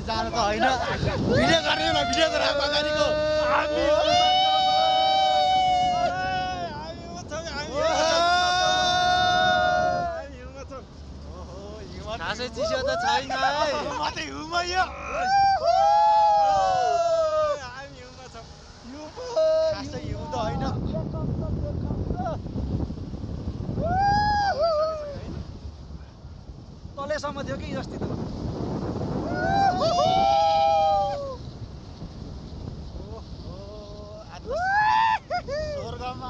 जान त होइन भिडियो गर्नेलाई भिडियो गराएको अगाडिको खासै चिसो त छैन है माथि हिउँमा यो खासै हिउँ त होइन तलेसम्म थियो कि अस्ति त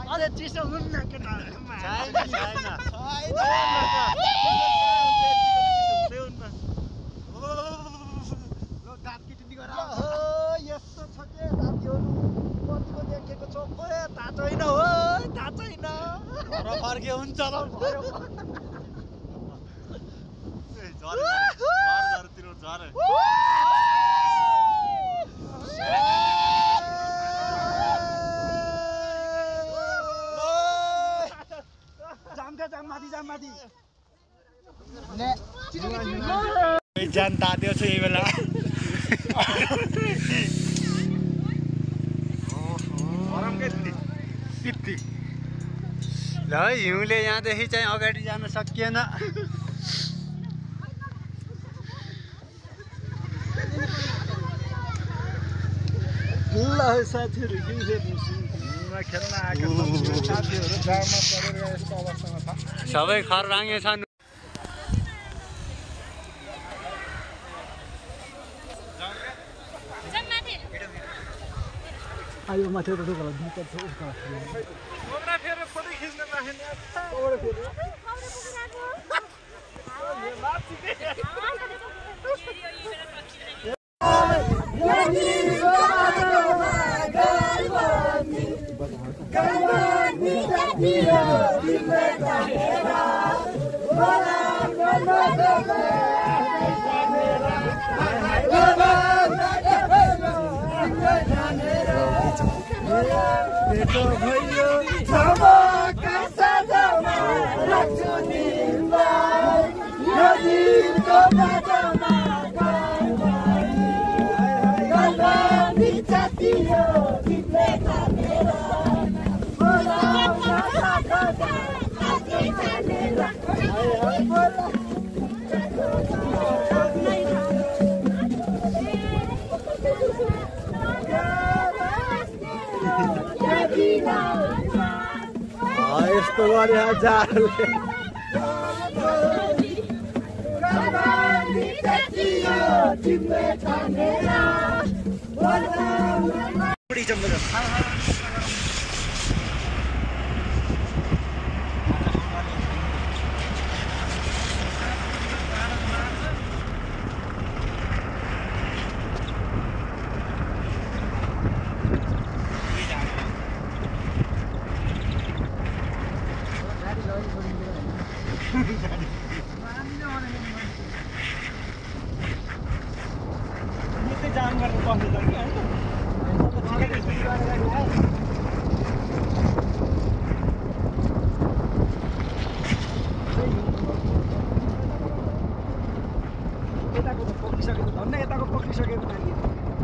अरे चिसो हुन्न केटा छैन छैन यस्तो छ के साथीहरू कतिको देखेको चोखो थाहा छैन हो थाहा छैन फर्के हुन्छ र माथि जान तात्यो छ यही बेला ल हिउँले यहाँदेखि चाहिँ अगाडि जान सकिएन ल साथीहरू हिउँ खेल्न आएको साथीहरू जाडमा परेर यस्तो अवस्थामा छ सबै खरराङ्गे छन् आयो माथि फोटो खिच्न यस्तो गरे जाडले जाम गरेर बस्नु छ कि यताको त पक्रिसकेको धन्न यताको पक्रिसकेको नानी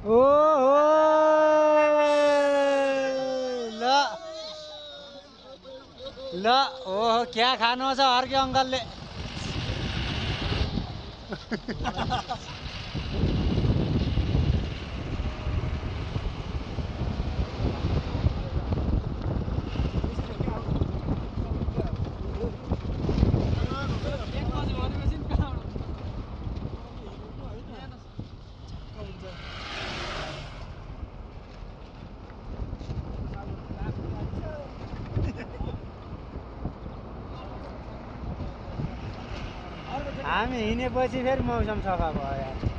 ओहो ल ओहो क्या खानु छ अर्कै अङ्कलले हामी हिँडेपछि फेरि मौसम सफा भयो यार